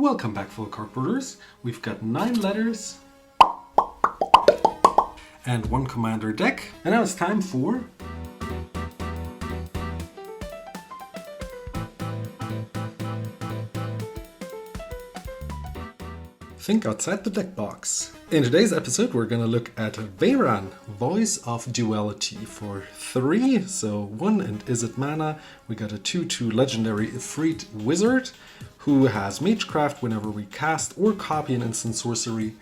Welcome back, fellow cardboarders. We've got 9 letters and 1 commander deck, and now it's time for Think Outside the Deck Box. In today's episode we're gonna look at Veyran, Voice of Duality for 3, so 1 and Izzet mana. We got a 2/2 legendary Ifrit wizard who has Magecraft. Whenever we cast or copy an instant sorcery,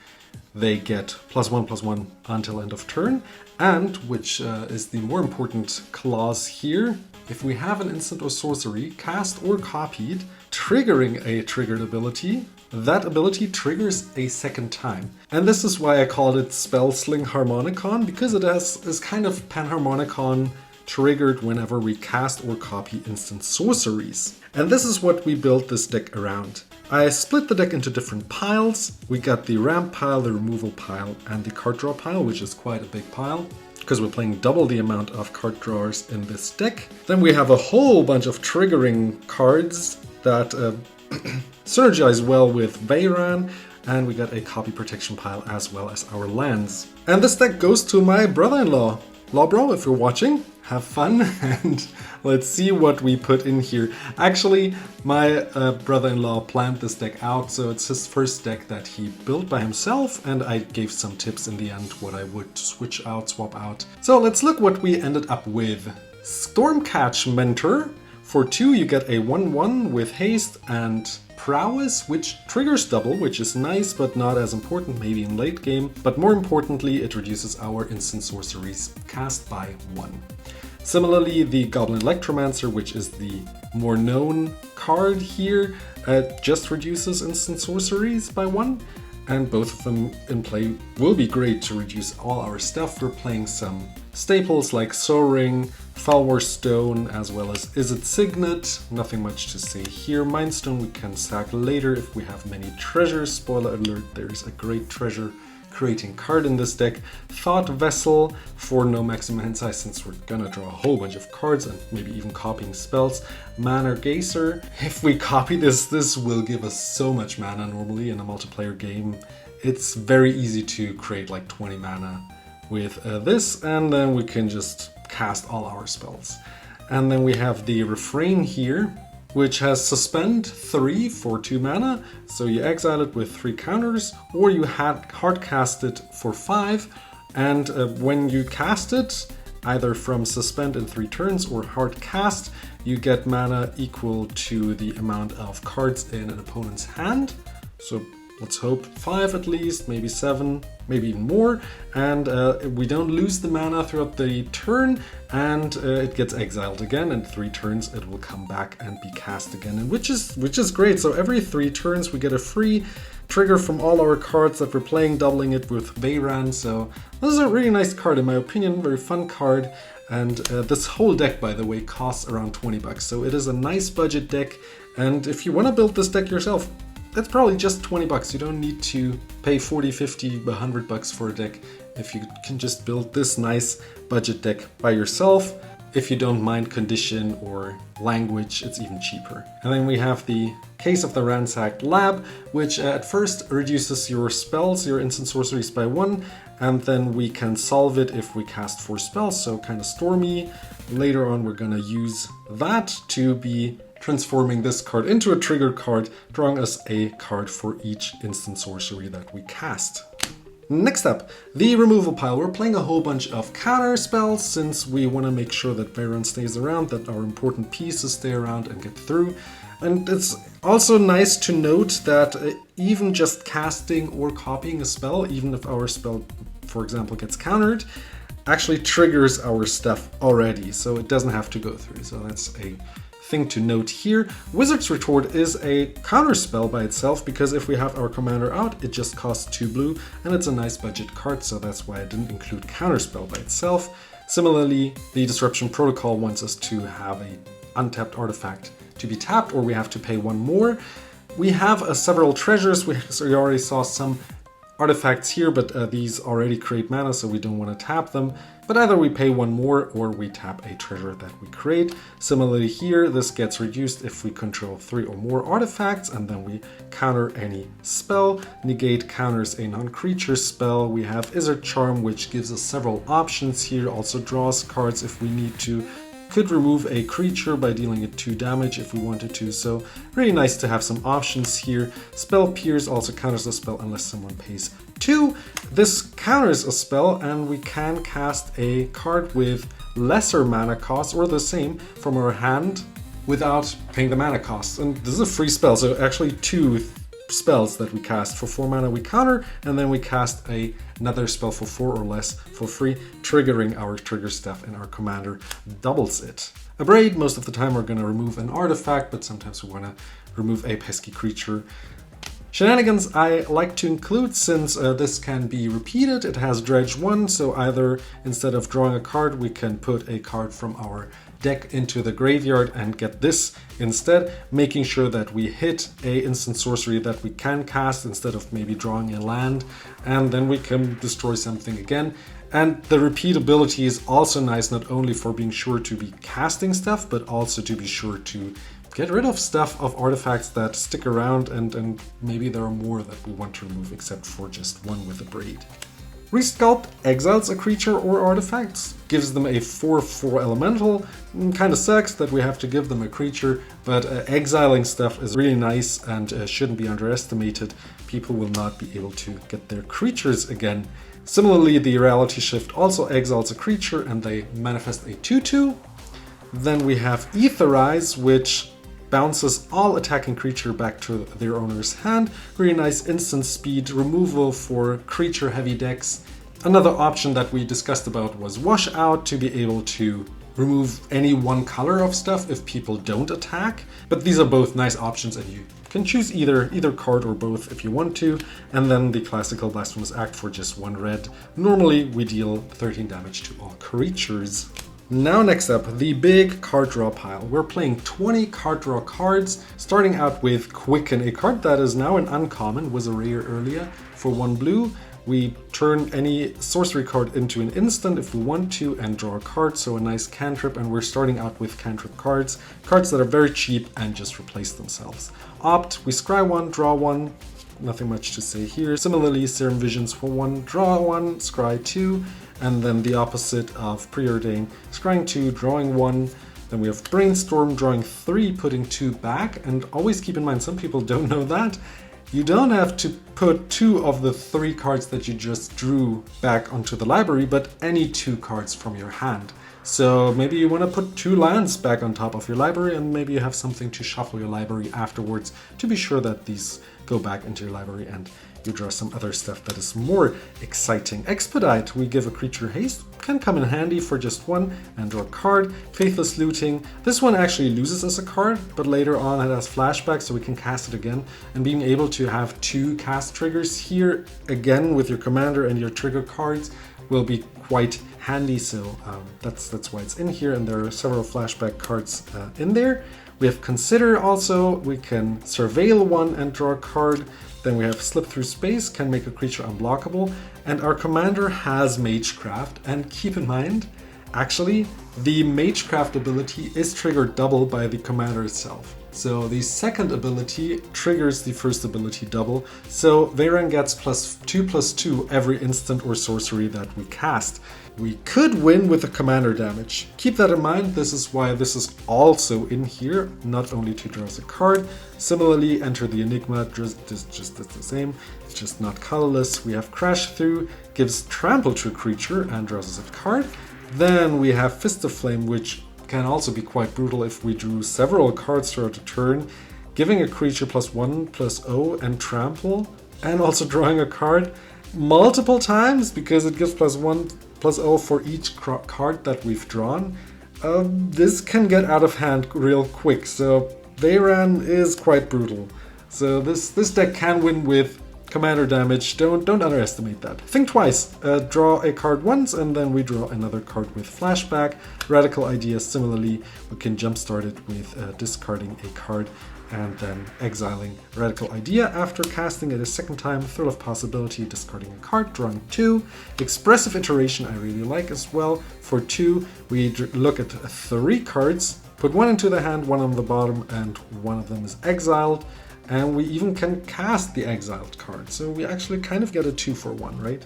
they get +1/+1 until end of turn. And, which is the more important clause here, if we have an instant or sorcery cast or copied, triggering a triggered ability, that ability triggers a second time. And this is why I called it Sling-Harmonicon, because it is kind of Panharmonicon triggered whenever we cast or copy instant sorceries. And this is what we built this deck around. I split the deck into different piles. We got the ramp pile, the removal pile, and the card draw pile, which is quite a big pile, because we're playing double the amount of card drawers in this deck. Then we have a whole bunch of triggering cards that synergize well with Veyran, and we got a copy protection pile as well as our lands. And this deck goes to my brother-in-law. Bro, if you're watching, have fun, and let's see what we put in here. Actually, my brother-in-law planned this deck out, so it's his first deck that he built by himself, and I gave some tips in the end what I would switch out, swap out. So let's look what we ended up with. Stormcatch Mentor. For 2 you get a 1/1 with haste and prowess, which triggers double, which is nice but not as important maybe in late game. But more importantly, it reduces our instant sorceries cast by 1. Similarly, the Goblin Electromancer, which is the more known card here, just reduces instant sorceries by 1. And both of them in play will be great to reduce all our stuff. We're playing some staples like Soaring, Falwar Stone, as well as Izzet Signet. Nothing much to say here. Mindstone we can sack later if we have many treasures. Spoiler alert, there's a great treasure creating card in this deck. Thought Vessel for no maximum hand size, since we're gonna draw a whole bunch of cards and maybe even copying spells. Mana Gazer. If we copy this will give us so much mana normally in a multiplayer game. It's very easy to create like 20 mana with this, and then we can just cast all our spells. And then we have the Refrain here, which has Suspend 3 for 2 mana, so you exile it with 3 counters, or you hard cast it for 5, and when you cast it, either from Suspend in 3 turns or hard cast, you get mana equal to the amount of cards in an opponent's hand. So let's hope 5 at least, maybe 7, maybe even more, and we don't lose the mana throughout the turn, and it gets exiled again, and 3 turns it will come back and be cast again, and which is great. So every 3 turns we get a free trigger from all our cards that we're playing, doubling it with Veyran. So this is a really nice card in my opinion, very fun card. And this whole deck, by the way, costs around 20 bucks, so it is a nice budget deck. And if you want to build this deck yourself, that's probably just 20 bucks. You don't need to pay 40, 50, 100 bucks for a deck if you can just build this nice budget deck by yourself. If you don't mind condition or language, it's even cheaper. And then we have the Case of the Ransacked Lab, which at first reduces your spells, your instant sorceries by 1, and then we can solve it if we cast 4 spells, so kind of stormy. Later on we're gonna use that to be transforming this card into a triggered card, drawing us a card for each instant sorcery that we cast. Next up, the removal pile. We're playing a whole bunch of counter spells since we want to make sure that Veyran stays around, that our important pieces stay around and get through. And it's also nice to note that even just casting or copying a spell, even if our spell, for example, gets countered, actually triggers our stuff already, so it doesn't have to go through. So that's a thing to note here. Wizard's Retort is a counter spell by itself, because if we have our commander out, it just costs 2 blue, and it's a nice budget card, so that's why I didn't include counter spell by itself. Similarly, the Disruption Protocol wants us to have a untapped artifact to be tapped, or we have to pay 1 more. We have several treasures, so you already saw some artifacts here, but these already create mana, so we don't want to tap them. But either we pay one more or we tap a treasure that we create. Similarly here, this gets reduced if we control 3 or more artifacts, and then we counter any spell. Negate counters a non-creature spell. We have Izzard Charm, which gives us several options here, also draws cards if we need to. Could remove a creature by dealing it 2 damage if we wanted to, so really nice to have some options here. Spell Pierce also counters a spell unless someone pays 2. This counters a spell and we can cast a card with lesser mana cost or the same from our hand without paying the mana cost. And this is a free spell, so actually 2 spells that we cast. For 4 mana we counter, and then we cast another spell for 4 or less for free, triggering our trigger stuff, and our commander doubles it. A Braid, most of the time we're going to remove an artifact, but sometimes we want to remove a pesky creature. Shenanigans I like to include since this can be repeated. It has Dredge 1, so either instead of drawing a card we can put a card from our deck into the graveyard and get this instead, making sure that we hit a instant sorcery that we can cast instead of maybe drawing a land, and then we can destroy something again. And the repeatability is also nice, not only for being sure to be casting stuff, but also to be sure to get rid of stuff, of artifacts that stick around, and maybe there are more that we want to remove except for just one with a Braid. Resculpt exiles a creature or artifact, gives them a 4/4 elemental. Kind of sucks that we have to give them a creature, but exiling stuff is really nice and shouldn't be underestimated. People will not be able to get their creatures again. Similarly, the Reality Shift also exiles a creature and they manifest a 2/2. Then we have Etherize, which bounces all attacking creature back to their owner's hand. Really nice instant speed removal for creature heavy decks. Another option that we discussed about was Wash Out, to be able to remove any one color of stuff if people don't attack. But these are both nice options and you can choose either card or both if you want to. And then the classical Blasphemous Act for just 1 red. Normally we deal 13 damage to all creatures. Now next up, the big card draw pile. We're playing 20 card draw cards, starting out with Quicken, a card that is now an uncommon, was a rare earlier. For 1 blue, we turn any sorcery card into an instant if we want to and draw a card, so a nice cantrip, and we're starting out with cantrip cards that are very cheap and just replace themselves. Opt, we scry 1, draw 1, nothing much to say here. Similarly, Serum Visions for 1, draw 1, scry 2. And then the opposite of Preordain, scrying 2, drawing 1. Then we have Brainstorm, drawing 3, putting 2 back. And always keep in mind, some people don't know that. You don't have to put 2 of the 3 cards that you just drew back onto the library, but any 2 cards from your hand. So maybe you want to put 2 lands back on top of your library, and maybe you have something to shuffle your library afterwards to be sure that these go back into your library and you draw some other stuff that is more exciting. Expedite, we give a creature haste, can come in handy for just 1 and draw a card. Faithless Looting, this one actually loses as a card, but later on it has flashback so we can cast it again. And being able to have 2 cast triggers here, again with your commander and your trigger cards, will be quite handy, so that's why it's in here, and there are several flashback cards in there. We have Consider also, we can Surveil 1 and draw a card. Then we have Slip Through Space, can make a creature unblockable, and our commander has Magecraft. And keep in mind, actually, the Magecraft ability is triggered double by the commander itself. So the second ability triggers the first ability double, so Veyran gets +2/+2 every instant or sorcery that we cast. We could win with the commander damage. Keep that in mind, this is why this is also in here, not only to draw a card. Similarly, Enter the Enigma, just the same, it's just not colorless. We have Crash Through, gives trample to a creature and draws us a card. Then we have Fist of Flame, which can also be quite brutal if we drew several cards throughout the turn, giving a creature +1/+0 and trample, and also drawing a card multiple times because it gives +1/+0 for each card that we've drawn. This can get out of hand real quick, so Veyran is quite brutal. So this deck can win with commander damage. Don't underestimate that. Think twice. Draw a card once and then we draw another card with flashback. Radical Idea, similarly, we can jumpstart it with discarding a card and then exiling Radical Idea after casting it a second time. Thrill of Possibility, discarding a card, drawing 2. Expressive Iteration I really like as well. For 2, we look at 3 cards, put 1 into the hand, 1 on the bottom, and 1 of them is exiled. And we even can cast the exiled card, so we actually kind of get a 2 for 1, right?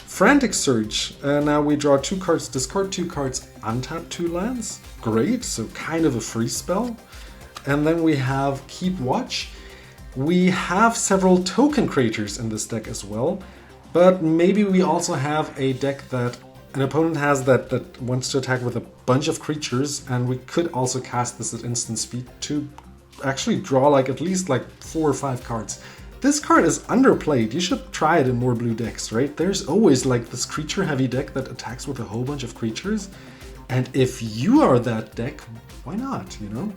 Frantic Surge, now we draw 2 cards, discard 2 cards, untap 2 lands. Great, so kind of a free spell. And then we have Keep Watch. We have several token creators in this deck as well, but maybe we also have a deck that an opponent has that wants to attack with a bunch of creatures, and we could also cast this at instant speed to actually draw like at least like 4 or 5 cards. This card is underplayed. You should try it in more blue decks, right? There's always like this creature heavy deck that attacks with a whole bunch of creatures. And if you are that deck, why not, you know?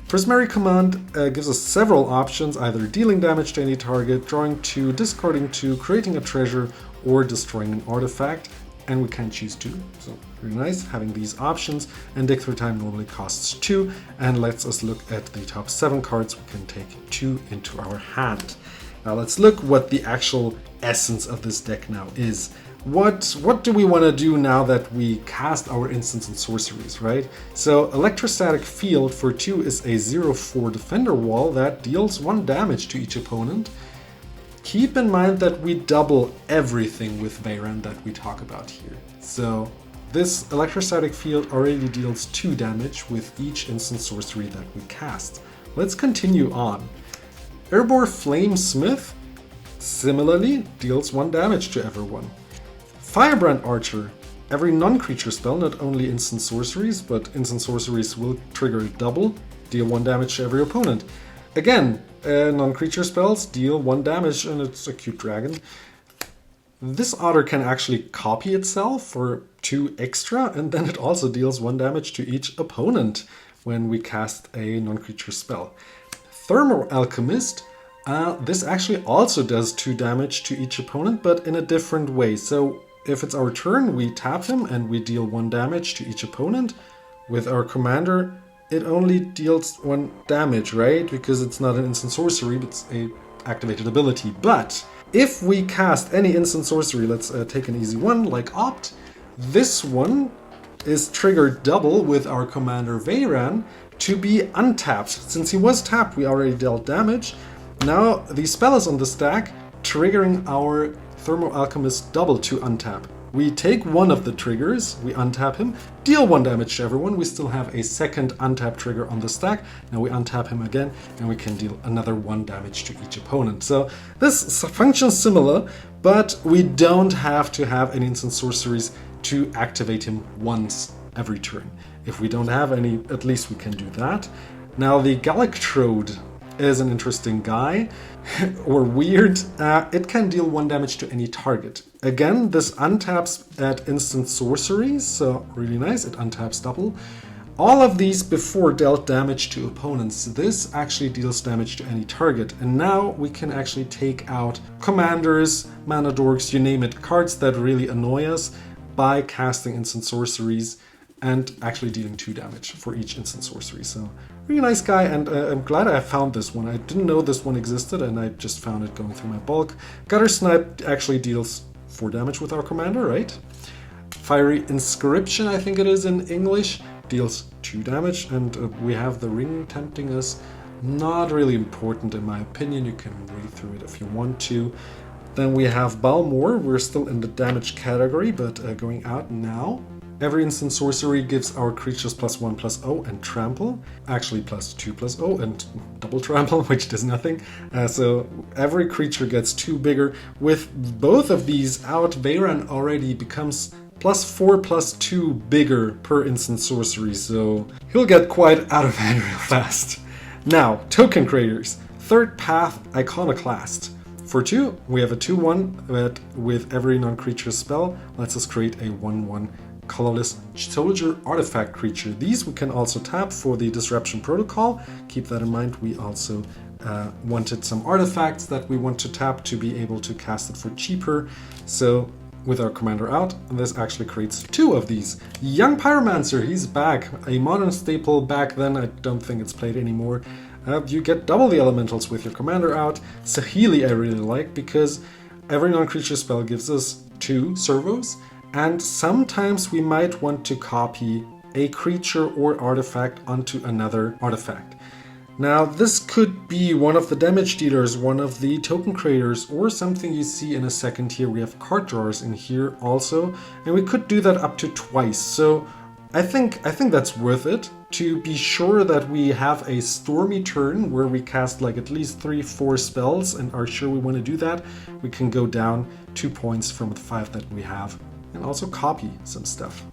Prismary Command gives us several options, either dealing damage to any target, drawing 2, discarding 2, creating a treasure, or destroying an artifact. And we can choose 2, so very nice having these options. And Dig Through Time normally costs 2, and lets us look at the top 7 cards. We can take 2 into our hand. Now let's look what the actual essence of this deck now is. What do we want to do now that we cast our instants and sorceries, right? So Electrostatic Field for 2 is a 0/4 defender wall that deals 1 damage to each opponent. Keep in mind that we double everything with Veyran that we talk about here. So this Electrostatic Field already deals 2 damage with each instant sorcery that we cast. Let's continue on. Airborne Flamesmith similarly deals 1 damage to everyone. Firebrand Archer. Every non-creature spell, not only instant sorceries, but instant sorceries will trigger double, deal 1 damage to every opponent. Again, non-creature spells deal 1 damage, and it's a cute dragon. This otter can actually copy itself for 2 extra, and then it also deals 1 damage to each opponent when we cast a non-creature spell. Thermal Alchemist, this actually also does 2 damage to each opponent, but in a different way. So if it's our turn, we tap him and we deal 1 damage to each opponent. With our commander, it only deals 1 damage, right? Because it's not an instant sorcery, but it's a activated ability. But if we cast any instant sorcery, let's take an easy one, like Opt, this one is triggered double with our commander Veyran to be untapped. Since he was tapped, we already dealt damage. Now the spell is on the stack, triggering our Thermal Alchemist double to untap. We take 1 of the triggers, we untap him, deal 1 damage to everyone. We still have a second untap trigger on the stack. Now we untap him again, and we can deal another 1 damage to each opponent. So this functions similar, but we don't have to have any instant sorceries to activate him once every turn. If we don't have any, at least we can do that. Now the Galactrode is an interesting guy, or weird. It can deal 1 damage to any target. Again, this untaps at instant sorceries, so really nice, it untaps double. All of these before dealt damage to opponents. This actually deals damage to any target. And now we can actually take out commanders, mana dorks, you name it, cards that really annoy us by casting instant sorceries and actually dealing 2 damage for each instant sorcery. So really nice guy, and I'm glad I found this one. I didn't know this one existed, and I just found it going through my bulk. Gutter Snipe actually deals 4 damage with our commander, right? Fiery Inscription, I think it is in English, deals 2 damage, and we have the Ring tempting us. Not really important in my opinion, you can read through it if you want to. Then we have Balmor, we're still in the damage category, but going out now. Every instant sorcery gives our creatures +1/+0 and trample. Actually +2/+0 and double trample, which does nothing. So every creature gets 2 bigger. With both of these out, Veyran already becomes +4/+2 bigger per instant sorcery. So he'll get quite out of hand real fast. Now, token creators. Third Path Iconoclast. For 2, we have a 2/1 that with every non-creature spell lets us create a 1/1 colorless soldier artifact creature. These we can also tap for the Disruption Protocol. Keep that in mind. We also wanted some artifacts that we want to tap to be able to cast it for cheaper. So with our commander out, this actually creates 2 of these. Young Pyromancer, he's back. A modern staple back then. I don't think it's played anymore. You get double the elementals with your commander out. Sahili I really like because every non-creature spell gives us 2 servos, and sometimes we might want to copy a creature or artifact onto another artifact. Now this could be one of the damage dealers, one of the token creators, or something you see in a second here. We have card drawers in here also, and we could do that up to twice. So I think that's worth it to be sure that we have a stormy turn where we cast like at least 3-4 spells and are sure we want to do that. We can go down 2 points from the 5 that we have and also copy some stuff.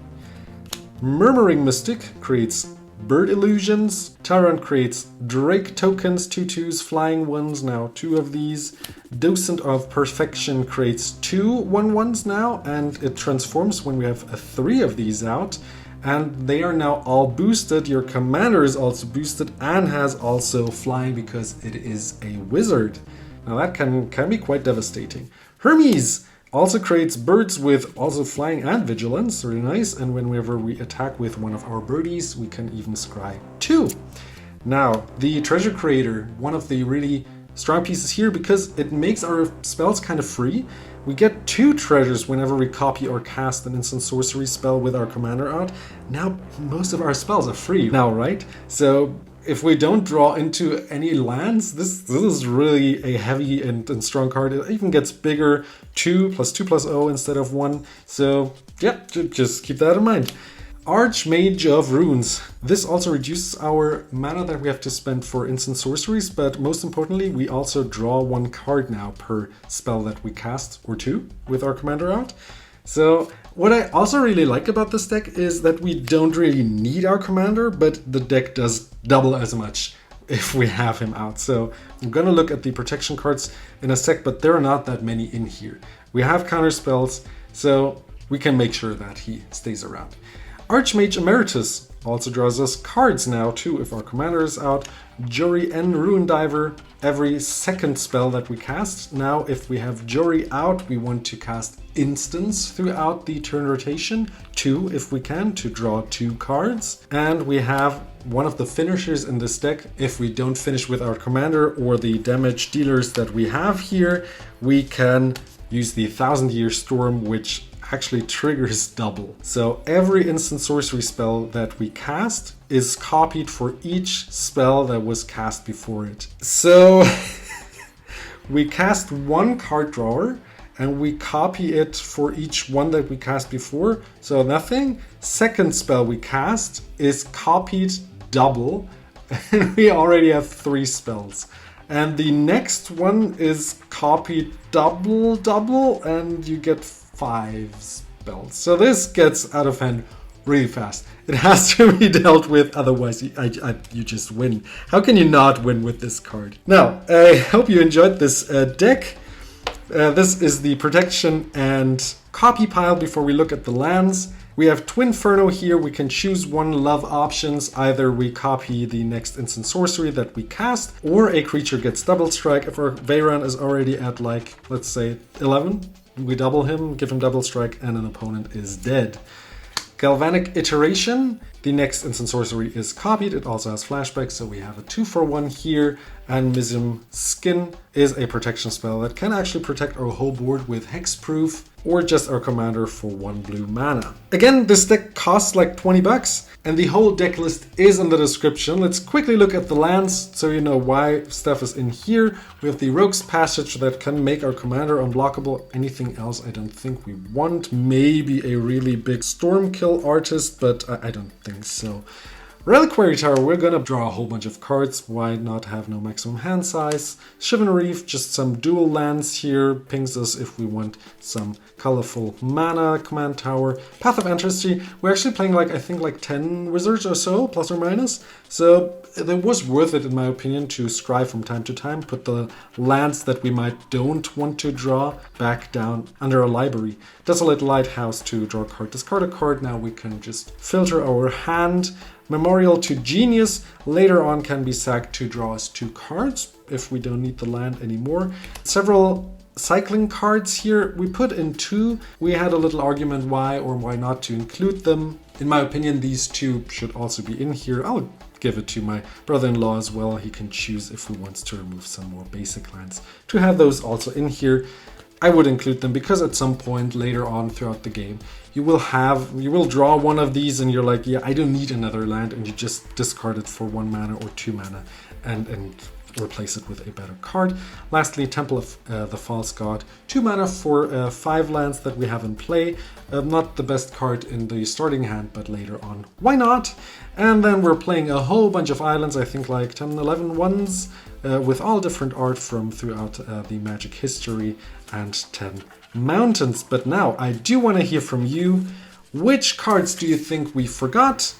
Murmuring Mystic creates Bird Illusions. Tyrant creates Drake tokens, 2/2s, flying ones, now 2 of these. Docent of Perfection creates 2 1/1s now, and it transforms when we have 3 of these out. And they are now all boosted. Your commander is also boosted and has also flying because it is a wizard. Now that can be quite devastating. Hermes also creates birds with also flying and vigilance, really nice, and whenever we attack with one of our birdies, we can even scry 2. Now, the treasure creator, one of the really strong pieces here because it makes our spells kind of free. We get 2 treasures whenever we copy or cast an instant sorcery spell with our commander out. Now, most of our spells are free now, right? So if we don't draw into any lands, this is really a heavy and strong card. It even gets bigger, 2 + 2 + 0 instead of 1. So yeah, just keep that in mind. Archmage of Runes. This also reduces our mana that we have to spend for instant sorceries, but most importantly, we also draw 1 card now per spell that we cast, or 2, with our commander out. So what I also really like about this deck is that we don't really need our commander, but the deck does double as much if we have him out. So I'm gonna look at the protection cards in a sec, but there are not that many in here. We have counter spells, so we can make sure that he stays around. Archmage Emeritus also draws us cards now too if our commander is out. Jury and Ruin Diver, every second spell that we cast. Now if we have Jury out, we want to cast instants throughout the turn rotation, 2 if we can, to draw 2 cards. And we have one of the finishers in this deck. If we don't finish with our commander or the damage dealers that we have here, we can use the 1000-Year Storm, which actually triggers double. So every instant sorcery spell that we cast is copied for each spell that was cast before it. So we cast 1 card drawer and we copy it for each one that we cast before. So nothing. Second spell we cast is copied double and we already have 3 spells. And the next one is copied double and you get 5 spells. So this gets out of hand really fast. It has to be dealt with, otherwise you just win. How can you not win with this card? Now, I hope you enjoyed this deck. This is the protection and copy pile before we look at the lands. We have Twinferno here. We can choose 1 love options. Either we copy the next instant sorcery that we cast, or a creature gets double strike. If our Veyran is already at like, let's say 11, we double him, give him double strike, and an opponent is dead. Galvanic Iteration. The next instant sorcery is copied. It also has flashback, so we have a 2-for-1 here. And Mizim Skin is a protection spell that can actually protect our whole board with hexproof, or just our commander for 1 blue mana. Again, this deck costs like 20 bucks, and the whole deck list is in the description. Let's quickly look at the lands so you know why stuff is in here. We have the Rogue's Passage that can make our commander unblockable. Anything else I don't think we want. Maybe a really big Stormkill Artist, but I don't think so. Reliquary Tower, we're gonna draw a whole bunch of cards. Why not have no maximum hand size? Shivan Reef, just some dual lands here. Pings us if we want some colorful mana. Command Tower. Path of Entropy, we're actually playing like, I think like 10 wizards or so, plus or minus. So it was worth it in my opinion to scry from time to time, put the lands that we might don't want to draw back down under a library. Desolate Lighthouse to draw a card, discard a card. Now we can just filter our hand. Memorial to Genius later on can be sacked to draw us 2 cards if we don't need the land anymore. Several cycling cards here. We put in 2. We had a little argument why or why not to include them. In my opinion, these 2 should also be in here. I'll give it to my brother-in-law as well. He can choose if he wants to remove some more basic lands to have those also in here. I would include them because at some point later on throughout the game, you will draw one of these and you're like, yeah, I don't need another land, and you just discard it for 1 mana or 2 mana and replace it with a better card. Lastly, Temple of the False God, 2 mana for 5 lands that we have in play. Not the best card in the starting hand, but later on, why not? And then we're playing a whole bunch of islands, I think like 10, 11 ones, with all different art from throughout the Magic history, and 10 mountains. But now I do want to hear from you. Which cards do you think we forgot?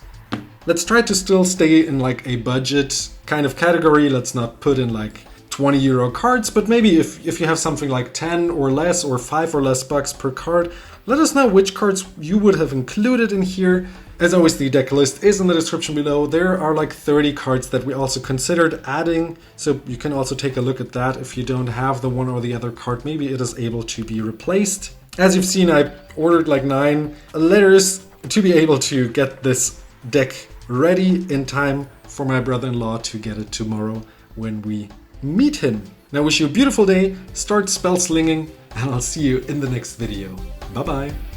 Let's try to still stay in like a budget kind of category. Let's not put in like 20 euro cards, but maybe if you have something like 10 or less or 5 or less bucks per card, let us know which cards you would have included in here. As always, the deck list is in the description below. There are like 30 cards that we also considered adding, so you can also take a look at that. If you don't have the one or the other card, maybe it is able to be replaced. As you've seen, I ordered like 9 letters to be able to get this deck ready in time for my brother-in-law to get it tomorrow when we meet him. Now I wish you a beautiful day, start spell slinging, and I'll see you in the next video. Bye bye.